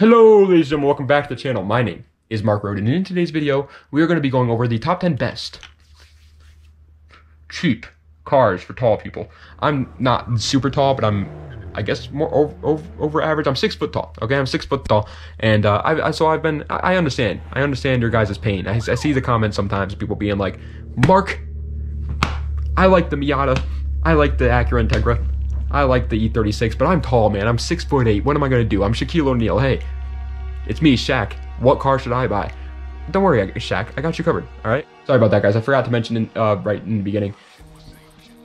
Hello ladies and gentlemen, welcome back to the channel. My name is Mark Roden, and in today's video, we are going to be going over the top 10 best cheap cars for tall people. I'm not super tall, but I'm, I guess, more over average. I'm 6 foot tall, okay? I'm 6 foot tall, and I understand your guys' pain. I see the comments sometimes, people being like, Mark, I like the Miata, I like the Acura Integra, I like the E36, but I'm tall, man. I'm 6'8". What am I gonna do? I'm Shaquille O'Neal. Hey, it's me, Shaq. What car should I buy? Don't worry, Shaq. I got you covered. All right. Sorry about that, guys. I forgot to mention right in the beginning.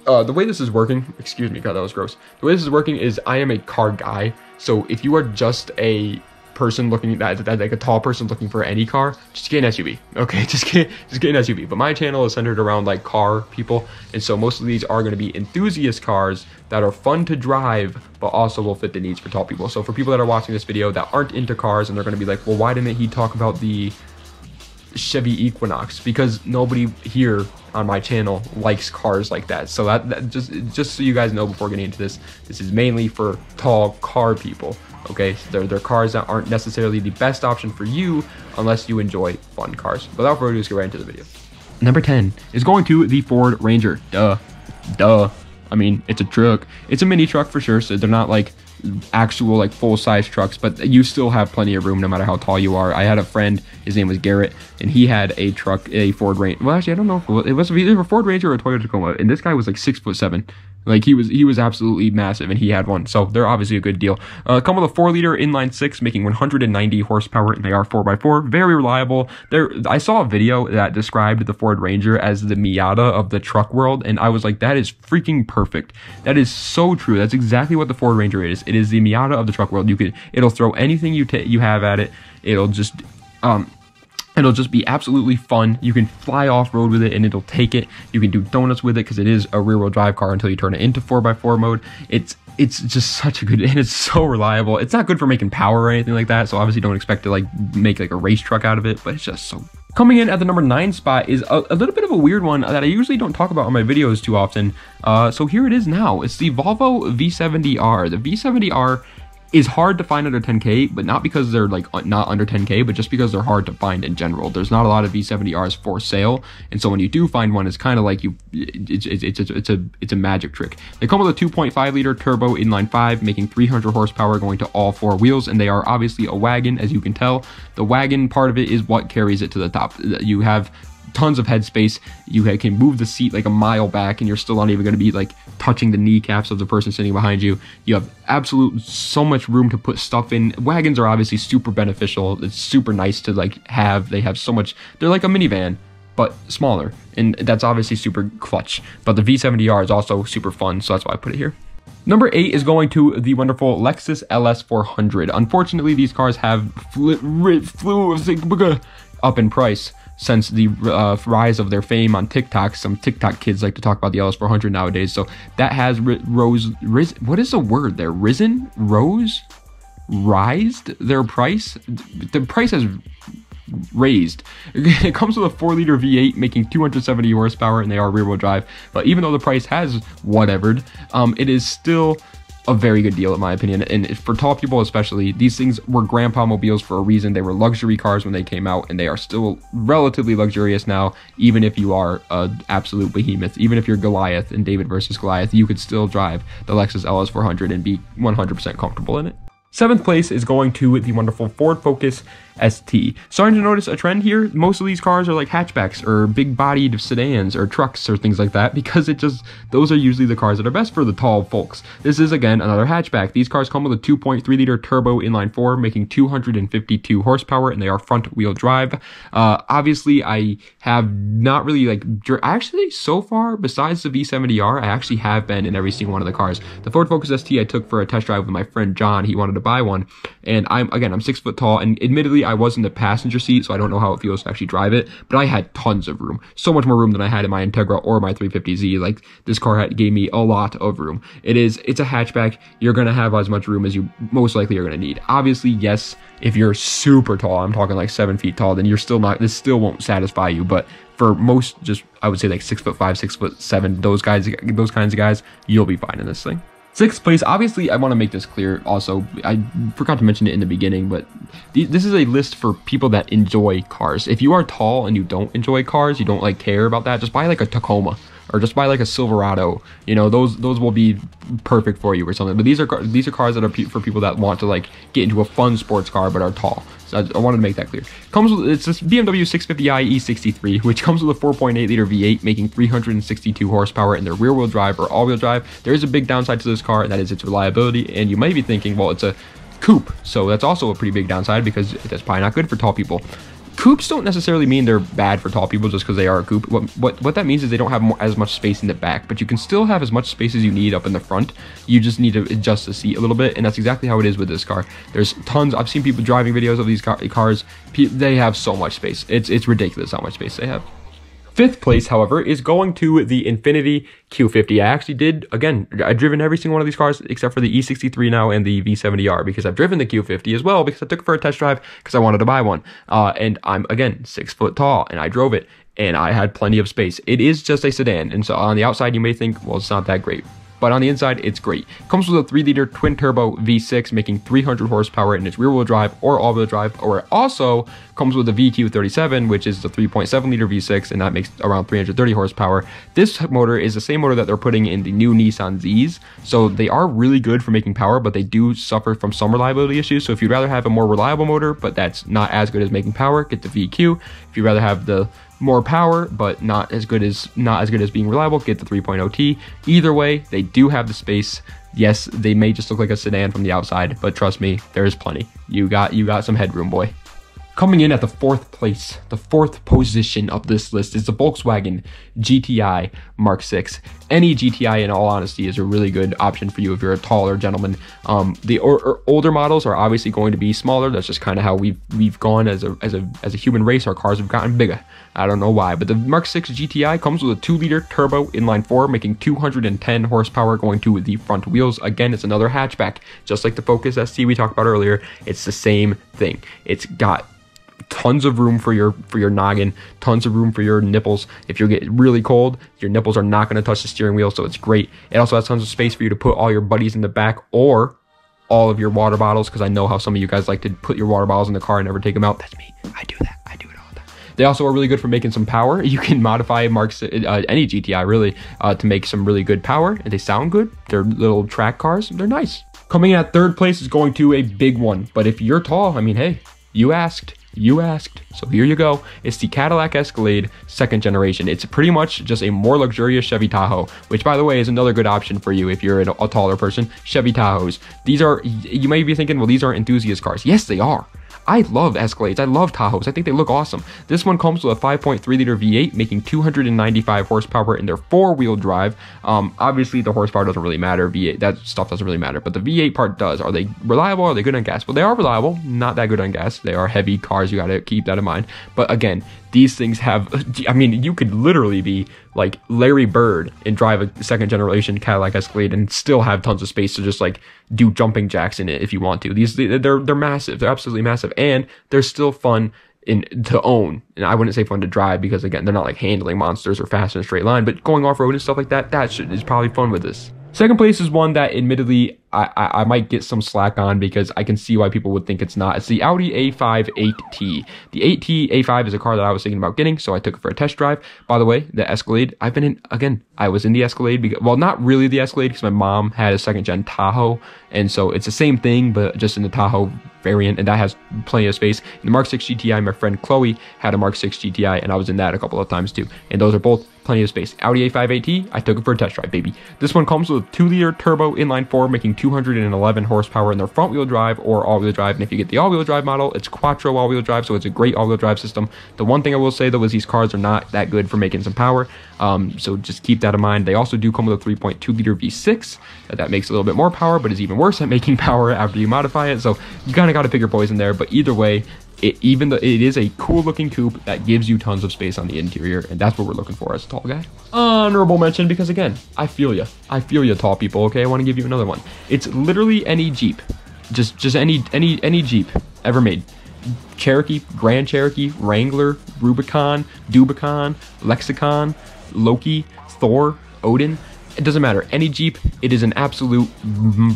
The way this is working, excuse me, God, that was gross. The way this is working is I am a car guy. So if you are just a person looking at like a tall person looking for any car, just get an SUV, okay? Just get an SUV. But my channel is centered around like car people, and so most of these are going to be enthusiast cars that are fun to drive but also will fit the needs for tall people. So for people that are watching this video that aren't into cars, and they're going to be like, well, why didn't he talk about the Chevy Equinox? Because nobody here on my channel likes cars like that. So that just so you guys know, before getting into this is mainly for tall car people. Okay, they're cars that aren't necessarily the best option for you unless you enjoy fun cars. Without further ado, let's get right into the video. Number 10 is going to the Ford Ranger. Duh. I mean, it's a truck. It's a mini truck for sure, so they're not like actual like full-size trucks, but you still have plenty of room no matter how tall you are. I had a friend, his name was Garrett, and he had a truck, a Ford Ranger. Well, actually, I don't know if it was either a Ford Ranger or a Toyota Tacoma, and this guy was like 6'7". Like he was absolutely massive, and he had one, so they're obviously a good deal. Come with a 4-liter inline 6, making 190 horsepower, and they are 4x4, very reliable. I saw a video that described the Ford Ranger as the Miata of the truck world, and I was like, that is freaking perfect. That is so true. That's exactly what the Ford Ranger is. It is the Miata of the truck world. It'll throw anything you have at it. It'll just be absolutely fun. You can fly off-road with it, and it'll take it. You can do donuts with it because it is a rear-wheel drive car until you turn it into 4x4 mode. It's just such a good, and it's so reliable. It's not good for making power or anything like that, so obviously don't expect to like make like a race truck out of it, but it's just so. Coming in at the number 9 spot is a little bit of a weird one that I usually don't talk about on my videos too often. So here it is now. It's the Volvo V70R. The V70R is hard to find under 10K, but not because they're like not under 10K, but just because they're hard to find in general. There's not a lot of V70Rs for sale, and so when you do find one, it's kind of like it's a magic trick. They come with a 2.5 liter turbo inline 5, making 300 horsepower, going to all 4 wheels, and they are obviously a wagon, as you can tell. The wagon part of it is what carries it to the top. You have tons of headspace. You can move the seat like a mile back, and you're still not even going to be like touching the kneecaps of the person sitting behind you. You have so much room to put stuff in. Wagons are obviously super beneficial. It's super nice to like have. They have so much. They're like a minivan, but smaller, and that's obviously super clutch. But the V70R is also super fun, so that's why I put it here. Number 8 is going to the wonderful Lexus LS400. Unfortunately, these cars have flew up in price since the rise of their fame on TikTok. Some TikTok kids like to talk about the LS400 nowadays. So that has what is the word there? Rised their price? The price has raised. It comes with a 4-liter V8 making 270 horsepower, and they are rear-wheel drive. But even though the price has whatevered, it is still a very good deal in my opinion, and for tall people especially. These things were grandpa mobiles for a reason. They were luxury cars when they came out, and they are still relatively luxurious now. Even if you are an absolute behemoth, even if you're Goliath in David versus Goliath, you could still drive the Lexus LS400 and be 100% comfortable in it. 7th place is going to the wonderful Ford Focus ST. Starting to notice a trend here. Most of these cars are like hatchbacks or big-bodied sedans or trucks or things like that, because those are usually the cars that are best for the tall folks. This is again another hatchback. These cars come with a 2.3 liter turbo inline 4, making 252 horsepower, and they are front-wheel drive. Obviously, I have not really like actually so far besides the V70R, I actually have been in every single one of the cars. The Ford Focus ST I took for a test drive with my friend John. He wanted to buy one, and I'm 6 foot tall, and admittedly I was in the passenger seat, so I don't know how it feels to actually drive it, but I had tons of room. So much more room than I had in my Integra or my 350Z. Like, this car gave me a lot of room. It's a hatchback. You're going to have as much room as you most likely are going to need. Obviously, yes, if you're super tall, I'm talking like 7 feet tall, then you're still not, this still won't satisfy you, but for most, just, I would say like 6'5", 6'7", those kinds of guys, you'll be fine in this thing. Sixth place, obviously, I want to make this clear also. I forgot to mention it in the beginning, but this is a list for people that enjoy cars. If you are tall and you don't enjoy cars, you don't like care about that, just buy like a Tacoma or just buy like a Silverado. You know, those will be perfect for you or something. But these are cars that are for people that want to like get into a fun sports car but are tall. So I wanted to make that clear. It's this BMW 650i E63, which comes with a 4.8 liter V8, making 362 horsepower in their rear-wheel drive or all-wheel drive. There is a big downside to this car, and that is its reliability. And you might be thinking, well, it's a coupe, so that's also a pretty big downside because that's probably not good for tall people. Coupes don't necessarily mean they're bad for tall people just because they are a coupe. What that means is they don't have as much space in the back, but you can still have as much space as you need up in the front. You just need to adjust the seat a little bit, and that's exactly how it is with this car. There's tons. I've seen people driving videos of these cars. They have so much space. It's ridiculous how much space they have. Fifth place, however, is going to the Infiniti Q50. I actually did, again, I've driven every single one of these cars except for the E63 now and the V70R because I've driven the Q50 as well because I took it for a test drive because I wanted to buy one. And I'm, again, 6 foot tall and I drove it and I had plenty of space. It is just a sedan. And so on the outside, you may think, well, it's not that great. But on the inside, it's great. It comes with a 3-liter twin-turbo V6, making 300 horsepower in its rear-wheel drive or all-wheel drive, or it also comes with a VQ37, which is the 3.7-liter V6, and that makes around 330 horsepower. This motor is the same motor that they're putting in the new Nissan Zs, so they are really good for making power, but they do suffer from some reliability issues. So if you'd rather have a more reliable motor, but that's not as good as making power, get the VQ. If you'd rather have the more power but not as good as being reliable, get the 3.0T. Either way, they do have the space. Yes, they may just look like a sedan from the outside, but trust me, there's plenty. You got some headroom, boy. Coming in at the fourth place, the fourth position of this list is the Volkswagen GTI Mark 6. Any GTI, in all honesty, is a really good option for you if you're a taller gentleman. The older models are obviously going to be smaller. That's just kind of how we've gone as a human race. Our cars have gotten bigger. I don't know why, but the Mark 6 GTI comes with a 2-liter turbo inline-4, making 210 horsepower going to the front wheels. Again, it's another hatchback, just like the Focus ST we talked about earlier. It's the same thing. It's got tons of room for your noggin, tons of room for your nipples. If you get really cold, your nipples are not going to touch the steering wheel, so it's great. It also has tons of space for you to put all your buddies in the back or all of your water bottles, because I know how some of you guys like to put your water bottles in the car and never take them out. That's me. I do that. I do it all the time. They also are really good for making some power. You can modify any GTI really to make some really good power, and they sound good. They're little track cars. They're nice. Coming in at third place is going to a big one, but if you're tall, I mean, hey, you asked. So here you go. It's the Cadillac Escalade 2nd generation. It's pretty much just a more luxurious Chevy Tahoe, which, by the way, is another good option for you if you're a taller person. Chevy Tahoes. These are, you may be thinking, well, these aren't enthusiast cars. Yes, they are. I love Escalades. I love Tahoes. I think they look awesome. This one comes with a 5.3-liter V8, making 295 horsepower in their 4-wheel drive. Obviously, the horsepower doesn't really matter. V8, that stuff doesn't really matter, but the V8 part does. Are they reliable? Are they good on gas? Well, they are reliable. Not that good on gas. They are heavy cars. You got to keep that in mind. But again, these things have, I mean, you could literally be like Larry Bird and drive a 2nd generation Cadillac Escalade and still have tons of space to just like do jumping jacks in it if you want to. They're massive. They're absolutely massive, and they're still fun to own. And I wouldn't say fun to drive because, again, they're not like handling monsters or fast in a straight line, but going off road and stuff like that, is probably fun with this. Second place is one that admittedly I might get some slack on because I can see why people would think it's not. It's the Audi A58T. The 8T A5 is a car that I was thinking about getting, so I took it for a test drive. By the way, the Escalade, I've been in, again, I was in the Escalade, because, well, not really the Escalade because my mom had a 2nd-gen Tahoe, and so it's the same thing, but just in the Tahoe variant, and that has plenty of space. In the Mark 6 GTI, my friend Chloe had a Mark 6 GTI, and I was in that a couple of times too, and those are both plenty of space. Audi A58T, I took it for a test drive, baby. This one comes with a 2-liter turbo inline-4, making 211 horsepower in their front-wheel drive or all-wheel drive, and if you get the all-wheel drive model, it's quattro all-wheel drive, so it's a great all-wheel drive system. The one thing I will say, though, is these cars are not that good for making some power, so just keep that in mind. They also do come with a 3.2-liter V6. That makes a little bit more power, but is even worse at making power after you modify it, so you kind of got to pick your poison there, but either way, even though it is a cool looking coupe that gives you tons of space on the interior, and that's what we're looking for as a tall guy. Honorable mention, because again, I feel you tall people. Okay, I want to give you another one. It's literally any Jeep, just any Jeep ever made. Cherokee, Grand Cherokee, Wrangler, Rubicon, Dubicon, Lexicon, Loki, Thor, Odin. it doesn't matter. Any Jeep, it is an absolute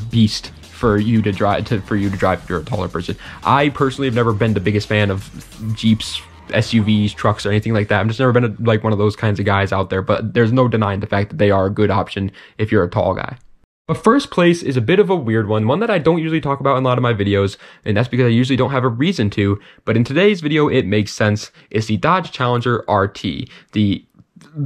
beast for you to drive if you're a taller person. I personally have never been the biggest fan of Jeeps, SUVs, trucks, or anything like that. I've just never been like one of those kinds of guys out there, but there's no denying the fact that they are a good option if you're a tall guy. But first place is a bit of a weird one that I don't usually talk about in a lot of my videos, and that's because I usually don't have a reason to, but in today's video it makes sense. It's the Dodge Challenger RT, the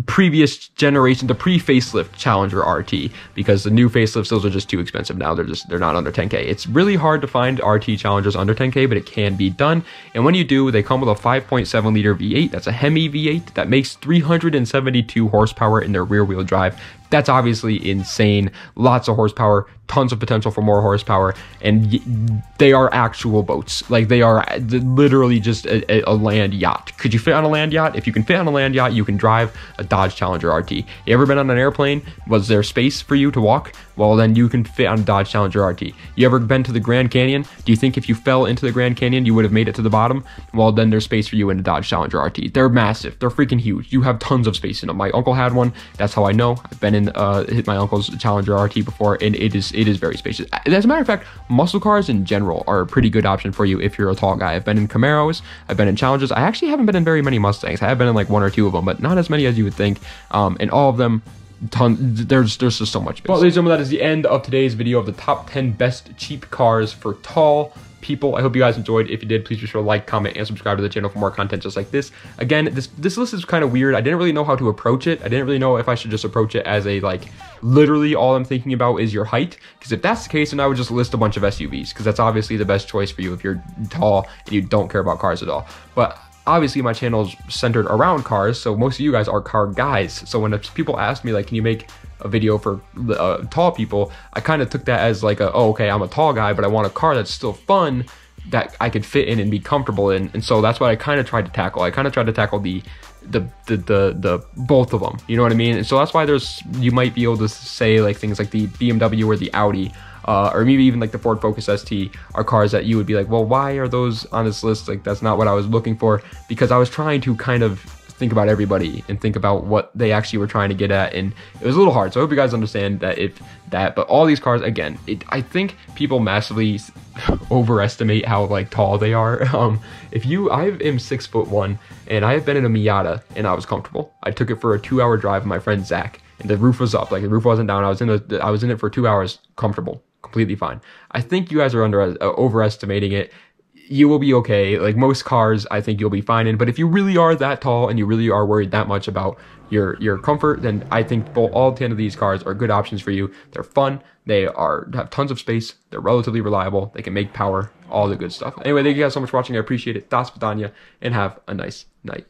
previous generation, the pre-facelift Challenger RT, because the new facelifts, those are just too expensive now. They're not under 10K. It's really hard to find RT Challengers under 10K, but it can be done. And when you do, they come with a 5.7 liter V8. That's a Hemi V8 that makes 372 horsepower in their rear wheel drive. That's obviously insane. Lots of horsepower, tons of potential for more horsepower, and they are actual boats. Like, they are literally just a land yacht. Could you fit on a land yacht? If you can fit on a land yacht, you can drive a Dodge Challenger RT. You ever been on an airplane? Was there space for you to walk? Well, then you can fit on a Dodge Challenger RT. You ever been to the Grand Canyon? Do you think if you fell into the Grand Canyon, you would have made it to the bottom? Well, then there's space for you in a Dodge Challenger RT. They're massive. They're freaking huge. You have tons of space in them. My uncle had one. That's how I know. I've been in hit my uncle's Challenger RT before, and it is very spacious. As a matter of fact, muscle cars in general are a pretty good option for you if you're a tall guy. I've been in Camaros. I've been in Challengers. I actually haven't been in very many Mustangs. I have been in like one or two of them, but not as many as you would think. And all of them, there's just so much space. Well, ladies and gentlemen, that is the end of today's video of the top 10 best cheap cars for tall people. I hope you guys enjoyed. If you did, please be sure to like, comment, and subscribe to the channel for more content just like this. Again, this list is kind of weird. I didn't really know how to approach it. I didn't really know if I should just approach it as a, like, literally all I'm thinking about is your height, because if that's the case, then I would just list a bunch of SUVs, because that's obviously the best choice for you if you're tall and you don't care about cars at all. But obviously my channel is centered around cars, so most of you guys are car guys. So when people ask me, like, can you make a video for tall people, I kind of took that as like oh, okay, I'm a tall guy, but I want a car that's still fun, that I could fit in and be comfortable in. And so that's what I kind of tried to tackle. I kind of tried to tackle the both of them, you know what I mean? And so that's why you might be able to say like things like the BMW or the Audi, or maybe even like the Ford Focus ST are cars that you would be like, well, why are those on this list? Like, that's not what I was looking for, because I was trying to kind of think about everybody and think about what they actually were trying to get at, and it was a little hard. So I hope you guys understand that but all these cars, again, I think people massively overestimate how like tall they are. I am 6'1", and I have been in a Miata and I was comfortable. I took it for a 2-hour drive with my friend Zach, and the roof was up, like the roof wasn't down. I was in it for 2 hours, comfortable, completely fine. I think you guys are overestimating it. You will be okay. Like most cars, I think you'll be fine in. But if you really are that tall and you really are worried that much about your comfort, then I think all 10 of these cars are good options for you. They're fun. They have tons of space. They're relatively reliable. They can make power. All the good stuff. Anyway, thank you guys so much for watching. I appreciate it. Das Vidania, and have a nice night.